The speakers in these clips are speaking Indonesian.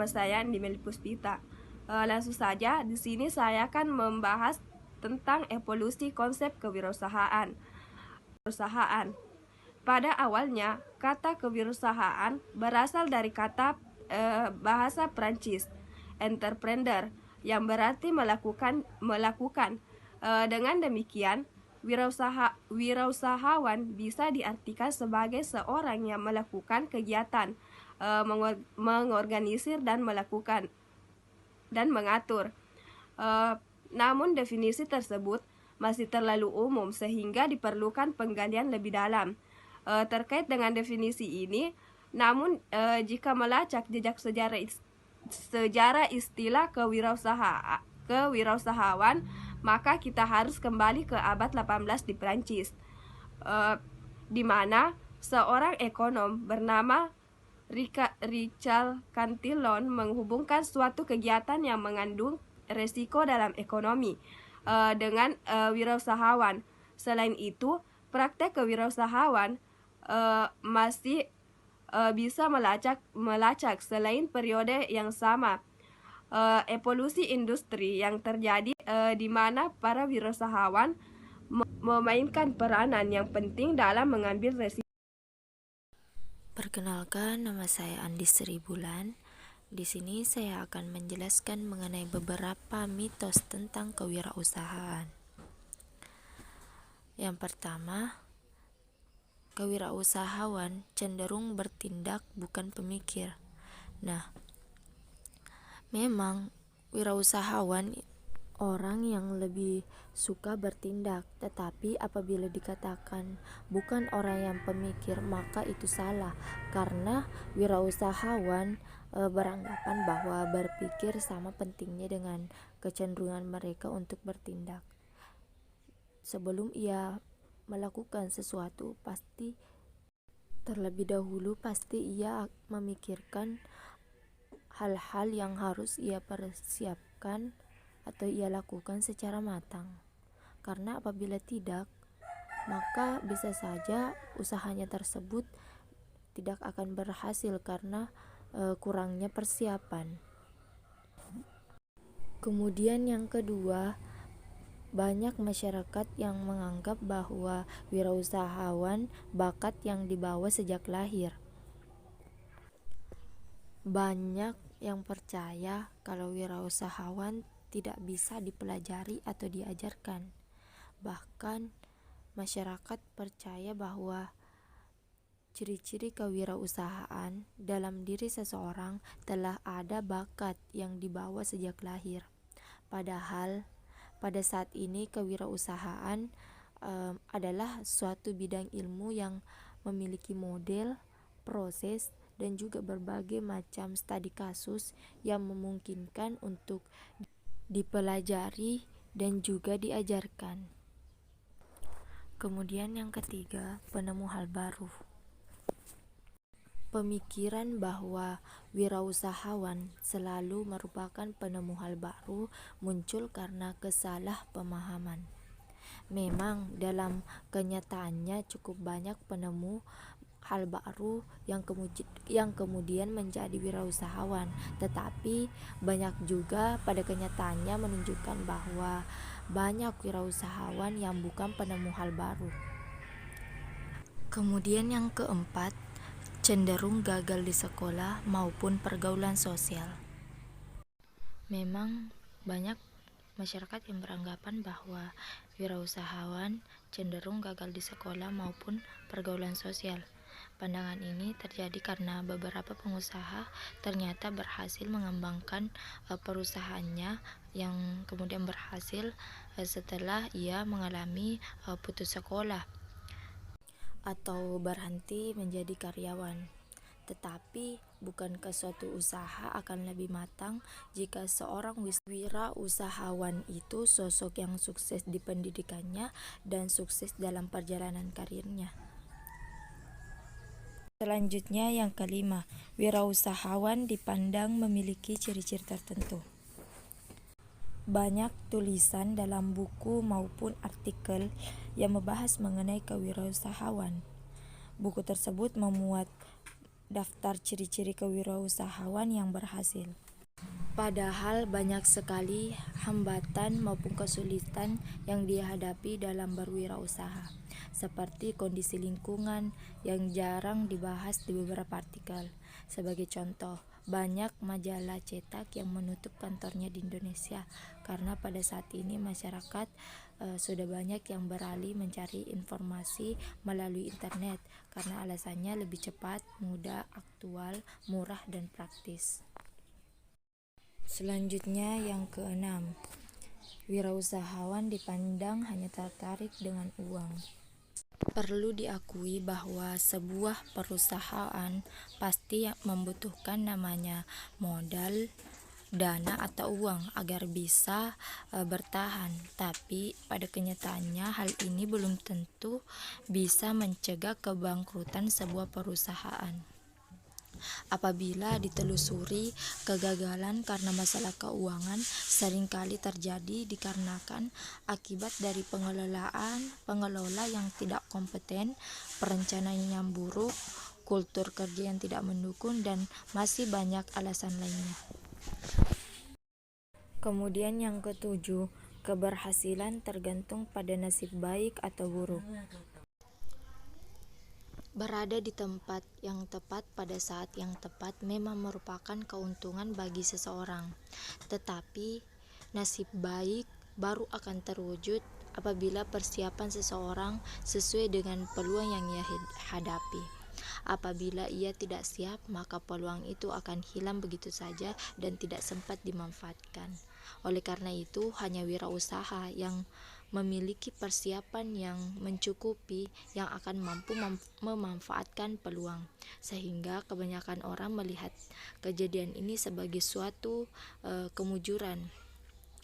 nama saya Andi Meli Puspita. Langsung saja, di sini saya akan membahas tentang evolusi konsep kewirausahaan. Pada awalnya, kata kewirausahaan berasal dari kata bahasa Prancis, entrepreneur, yang berarti melakukan. Dengan demikian, wirausahawan bisa diartikan sebagai seorang yang melakukan kegiatan, mengorganisir dan melakukan dan mengatur. Namun definisi tersebut masih terlalu umum sehingga diperlukan penggalian lebih dalam terkait dengan definisi ini. Namun jika melacak jejak sejarah istilah kewirausahawan, maka kita harus kembali ke abad 18 di Prancis, di mana seorang ekonom bernama Richard Cantillon menghubungkan suatu kegiatan yang mengandung resiko dalam ekonomi dengan wirausahawan. Selain itu, praktek kewirausahawan masih bisa melacak selain periode yang sama evolusi industri yang terjadi di mana para wirausahawan memainkan peranan yang penting dalam mengambil resiko. Perkenalkan, nama saya Andi Sri Bulan. Di sini saya akan menjelaskan mengenai beberapa mitos tentang kewirausahaan. Yang pertama, kewirausahawan cenderung bertindak bukan pemikir. Nah, memang wirausahawan orang yang lebih suka bertindak, tetapi apabila dikatakan bukan orang yang pemikir, maka itu salah, karena wirausahawan beranggapan bahwa berpikir sama pentingnya dengan kecenderungan mereka untuk bertindak. Sebelum ia melakukan sesuatu, terlebih dahulu pasti ia memikirkan hal-hal yang harus ia persiapkan atau ia lakukan secara matang. Karena apabila tidak, maka bisa saja usahanya tersebut tidak akan berhasil karena kurangnya persiapan. Kemudian yang kedua, banyak masyarakat yang menganggap bahwa wirausahawan bakat yang dibawa sejak lahir. Banyak yang percaya kalau wirausahawan tidak bisa dipelajari atau diajarkan. Bahkan masyarakat percaya bahwa ciri-ciri kewirausahaan dalam diri seseorang telah ada bakat yang dibawa sejak lahir. Padahal pada saat ini kewirausahaan adalah suatu bidang ilmu yang memiliki model, proses, dan juga berbagai macam studi kasus yang memungkinkan untuk dipelajari dan juga diajarkan. Kemudian yang ketiga, penemu hal baru. Pemikiran bahwa wirausahawan selalu merupakan penemu hal baru muncul karena kesalahpahaman. Memang dalam kenyataannya cukup banyak penemu hal baru yang kemudian menjadi wirausahawan, tetapi banyak juga pada kenyataannya menunjukkan bahwa banyak wirausahawan yang bukan penemu hal baru. Kemudian yang keempat, cenderung gagal di sekolah maupun pergaulan sosial. Memang banyak masyarakat yang beranggapan bahwa wirausahawan cenderung gagal di sekolah maupun pergaulan sosial. Pandangan ini terjadi karena beberapa pengusaha ternyata berhasil mengembangkan perusahaannya yang kemudian berhasil setelah ia mengalami putus sekolah atau berhenti menjadi karyawan. Tetapi bukankah suatu usaha akan lebih matang jika seorang wirausahawan itu sosok yang sukses di pendidikannya dan sukses dalam perjalanan karirnya? Selanjutnya yang kelima, wirausahawan dipandang memiliki ciri-ciri tertentu. Banyak tulisan dalam buku maupun artikel yang membahas mengenai kewirausahawan. Buku tersebut memuat daftar ciri-ciri kewirausahawan yang berhasil. Padahal banyak sekali hambatan maupun kesulitan yang dihadapi dalam berwirausaha, seperti kondisi lingkungan yang jarang dibahas di beberapa artikel. Sebagai contoh, banyak majalah cetak yang menutup kantornya di Indonesia karena pada saat ini masyarakat sudah banyak yang beralih mencari informasi melalui internet karena alasannya lebih cepat, mudah, aktual, murah, dan praktis. Selanjutnya yang keenam, wirausahawan dipandang hanya tertarik dengan uang. Perlu diakui bahwa sebuah perusahaan pasti membutuhkan namanya modal, dana atau uang agar bisa bertahan. Tapi pada kenyataannya hal ini belum tentu bisa mencegah kebangkrutan sebuah perusahaan. Apabila ditelusuri, kegagalan karena masalah keuangan seringkali terjadi dikarenakan akibat dari pengelola yang tidak kompeten, perencanaan yang buruk, kultur kerja yang tidak mendukung, dan masih banyak alasan lainnya. Kemudian yang ketujuh, keberhasilan tergantung pada nasib baik atau buruk. Berada di tempat yang tepat pada saat yang tepat memang merupakan keuntungan bagi seseorang. Tetapi nasib baik baru akan terwujud apabila persiapan seseorang sesuai dengan peluang yang ia hadapi. Apabila ia tidak siap, maka peluang itu akan hilang begitu saja dan tidak sempat dimanfaatkan. Oleh karena itu, hanya wirausaha yang memiliki persiapan yang mencukupi yang akan mampu memanfaatkan peluang, sehingga kebanyakan orang melihat kejadian ini sebagai suatu kemujuran.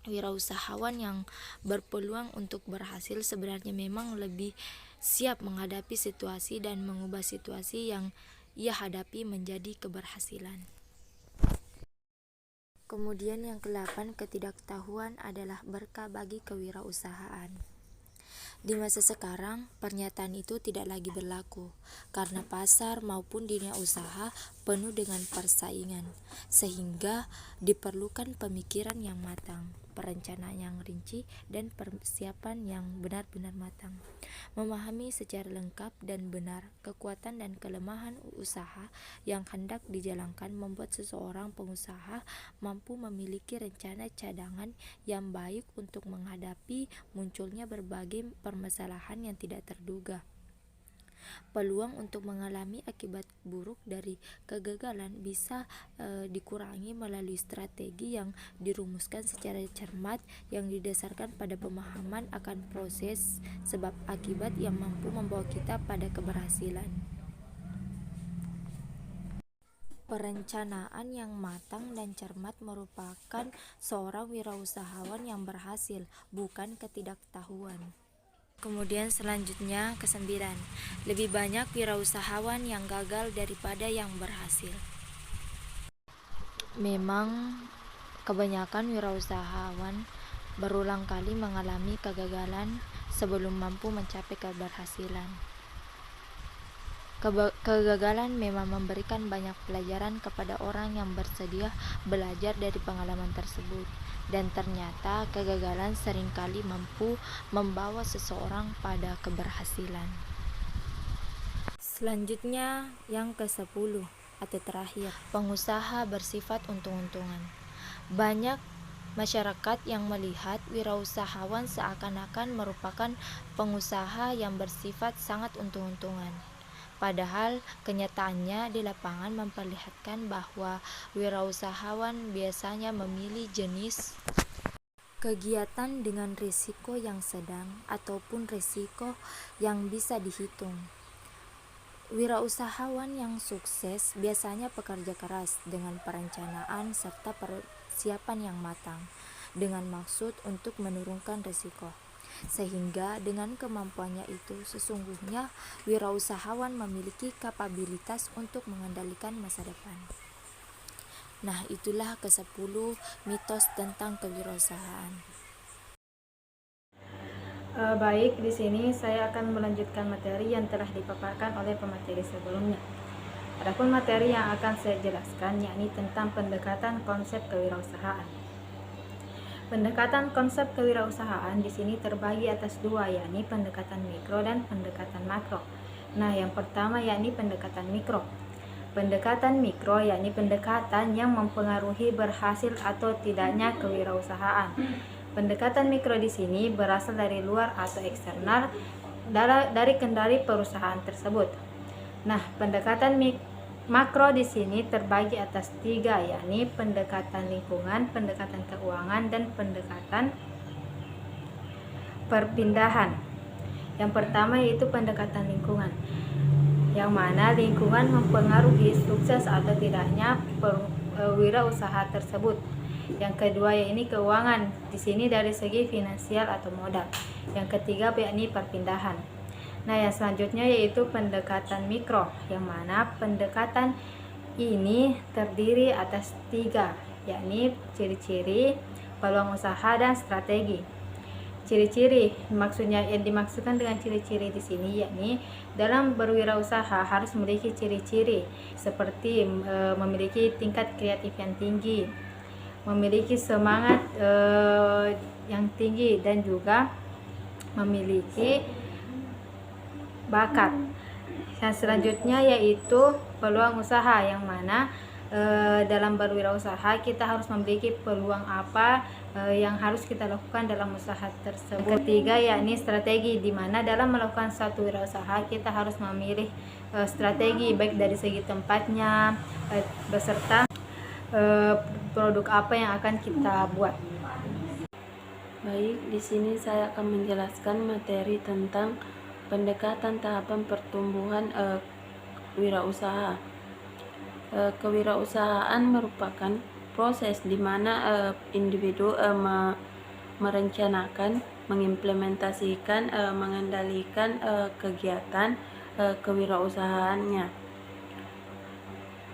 Wirausahawan yang berpeluang untuk berhasil sebenarnya memang lebih siap menghadapi situasi dan mengubah situasi yang ia hadapi menjadi keberhasilan. Kemudian yang ke-8, ketidaktahuan adalah berkah bagi kewirausahaan. Di masa sekarang, pernyataan itu tidak lagi berlaku karena pasar maupun dunia usaha penuh dengan persaingan, sehingga diperlukan pemikiran yang matang, perencanaan yang rinci, dan persiapan yang benar-benar matang. Memahami secara lengkap dan benar kekuatan dan kelemahan usaha yang hendak dijalankan membuat seseorang pengusaha mampu memiliki rencana cadangan yang baik untuk menghadapi munculnya berbagai permasalahan yang tidak terduga. Peluang untuk mengalami akibat buruk dari kegagalan bisa dikurangi melalui strategi yang dirumuskan secara cermat yang didasarkan pada pemahaman akan proses sebab akibat yang mampu membawa kita pada keberhasilan. Perencanaan yang matang dan cermat merupakan seorang wirausahawan yang berhasil, bukan ketidaktahuan. Kemudian selanjutnya ke-9, lebih banyak wirausahawan yang gagal daripada yang berhasil. Memang kebanyakan wirausahawan berulang kali mengalami kegagalan sebelum mampu mencapai keberhasilan. Kegagalan memang memberikan banyak pelajaran kepada orang yang bersedia belajar dari pengalaman tersebut, dan ternyata kegagalan seringkali mampu membawa seseorang pada keberhasilan. Selanjutnya yang ke-10 atau terakhir, pengusaha bersifat untung-untungan. Banyak masyarakat yang melihat wirausahawan seakan-akan merupakan pengusaha yang bersifat sangat untung-untungan. Padahal kenyataannya di lapangan memperlihatkan bahwa wirausahawan biasanya memilih jenis kegiatan dengan risiko yang sedang ataupun risiko yang bisa dihitung. Wirausahawan yang sukses biasanya pekerja keras dengan perencanaan serta persiapan yang matang dengan maksud untuk menurunkan risiko. Sehingga dengan kemampuannya itu sesungguhnya wirausahawan memiliki kapabilitas untuk mengendalikan masa depan. Nah, itulah ke-10 mitos tentang kewirausahaan. Baik, di sini saya akan melanjutkan materi yang telah dipaparkan oleh pemateri sebelumnya. Adapun materi yang akan saya jelaskan yakni tentang pendekatan konsep kewirausahaan. Pendekatan konsep kewirausahaan di sini terbagi atas dua, yakni pendekatan mikro dan pendekatan makro. Nah, yang pertama yakni pendekatan mikro. Pendekatan mikro yakni pendekatan yang mempengaruhi berhasil atau tidaknya kewirausahaan. Pendekatan mikro di sini berasal dari luar atau eksternal dari kendali perusahaan tersebut. Nah, pendekatan makro di sini terbagi atas tiga, yakni pendekatan lingkungan, pendekatan keuangan, dan pendekatan perpindahan. Yang pertama yaitu pendekatan lingkungan, yang mana lingkungan mempengaruhi sukses atau tidaknya wirausaha tersebut. Yang kedua yakni keuangan, di sini dari segi finansial atau modal. Yang ketiga yakni perpindahan. Nah, yang selanjutnya yaitu pendekatan mikro, yang mana pendekatan ini terdiri atas tiga, yakni ciri-ciri, peluang usaha, dan strategi. Ciri-ciri maksudnya yang dimaksudkan dengan ciri-ciri di sini yakni dalam berwirausaha harus memiliki ciri-ciri seperti memiliki tingkat kreatif yang tinggi, memiliki semangat yang tinggi, dan juga memiliki bakat. Yang selanjutnya yaitu peluang usaha, yang mana dalam berwirausaha kita harus memiliki peluang apa yang harus kita lakukan dalam usaha tersebut. Ketiga yakni strategi, di mana dalam melakukan satu wirausaha kita harus memilih strategi baik dari segi tempatnya beserta produk apa yang akan kita buat. Baik, di sini saya akan menjelaskan materi tentang pendekatan tahapan pertumbuhan wirausaha. Kewirausahaan merupakan proses di mana individu merencanakan, mengimplementasikan, mengendalikan kegiatan kewirausahaannya.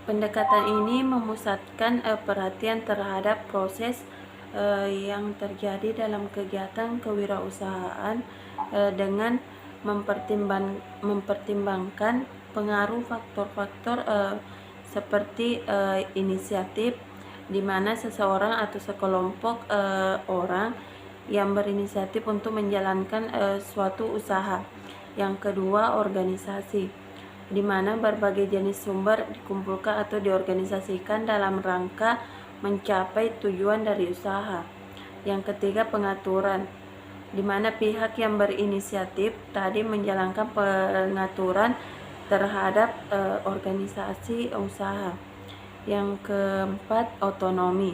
Pendekatan ini memusatkan perhatian terhadap proses yang terjadi dalam kegiatan kewirausahaan dengan mempertimbangkan pengaruh faktor-faktor seperti inisiatif, di mana seseorang atau sekelompok orang yang berinisiatif untuk menjalankan suatu usaha. Yang kedua, organisasi, di mana berbagai jenis sumber dikumpulkan atau diorganisasikan dalam rangka mencapai tujuan dari usaha. Yang ketiga, pengaturan, di mana pihak yang berinisiatif tadi menjalankan pengaturan terhadap organisasi usaha. Yang keempat, otonomi.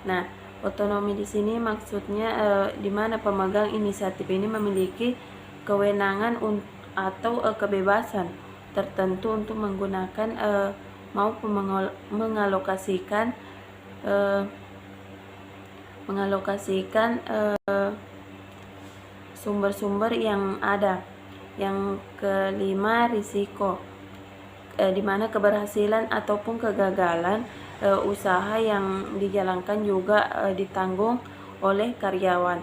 Nah, otonomi di sini maksudnya di mana pemegang inisiatif ini memiliki kewenangan atau kebebasan tertentu untuk menggunakan maupun mengalokasikan sumber-sumber yang ada. Yang kelima, risiko, di mana keberhasilan ataupun kegagalan usaha yang dijalankan juga ditanggung oleh karyawan.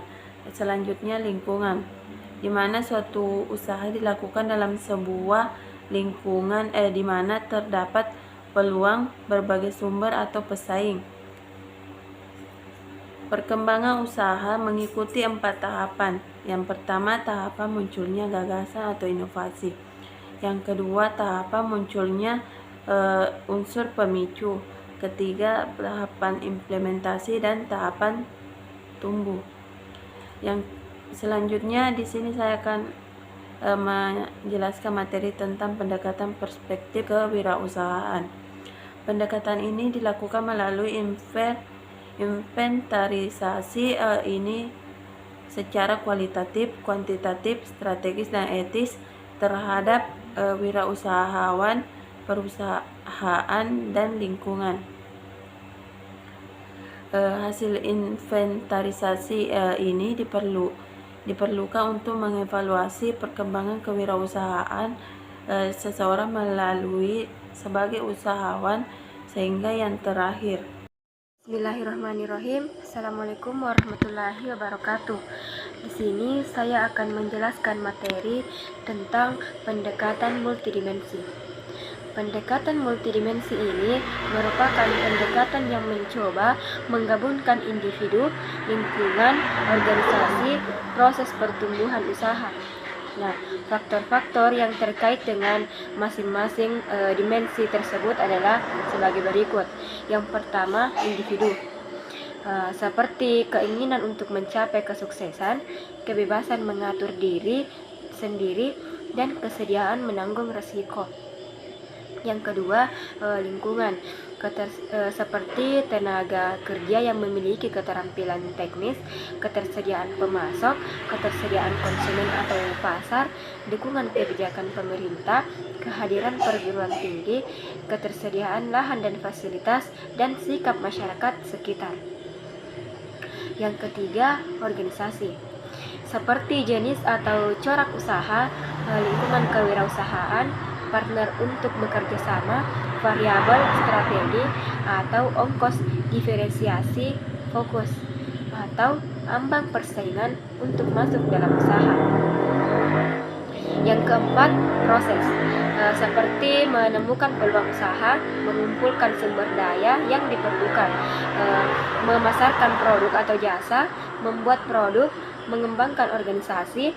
Selanjutnya, lingkungan, di mana suatu usaha dilakukan dalam sebuah lingkungan di mana terdapat peluang berbagai sumber atau pesaing. Perkembangan usaha mengikuti 4 tahapan. Yang pertama, tahapan munculnya gagasan atau inovasi. Yang kedua, tahapan munculnya unsur pemicu. Ketiga, tahapan implementasi dan tahapan tumbuh. Yang selanjutnya di sini saya akan menjelaskan materi tentang pendekatan perspektif kewirausahaan. Pendekatan ini dilakukan melalui inventarisasi ini secara kualitatif, kuantitatif, strategis, dan etis terhadap wirausahawan, perusahaan, dan lingkungan. Hasil inventarisasi ini diperlukan untuk mengevaluasi perkembangan kewirausahaan seseorang melalui sebagai usahawan, sehingga yang terakhir. Bismillahirrahmanirrahim. Assalamualaikum warahmatullahi wabarakatuh. Di sini saya akan menjelaskan materi tentang pendekatan multidimensi. Pendekatan multidimensi ini merupakan pendekatan yang mencoba menggabungkan individu, lingkungan, organisasi, proses pertumbuhan usaha. Nah, faktor-faktor yang terkait dengan masing-masing dimensi tersebut adalah sebagai berikut. Yang pertama, individu. Seperti keinginan untuk mencapai kesuksesan, kebebasan mengatur diri sendiri, dan kesediaan menanggung resiko. Yang kedua, lingkungan. Seperti tenaga kerja yang memiliki keterampilan teknis, ketersediaan pemasok, ketersediaan konsumen atau pasar, dukungan kebijakan pemerintah, kehadiran perguruan tinggi, ketersediaan lahan dan fasilitas, dan sikap masyarakat sekitar. Yang ketiga, organisasi. Seperti jenis atau corak usaha, lingkungan kewirausahaan, partner untuk bekerja sama, variabel strategi atau ongkos diferensiasi fokus, atau ambang persaingan untuk masuk dalam usaha. Yang keempat, proses. Seperti menemukan peluang usaha, mengumpulkan sumber daya yang diperlukan, memasarkan produk atau jasa, membuat produk, mengembangkan organisasi,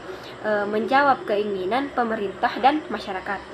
menjawab keinginan pemerintah dan masyarakat.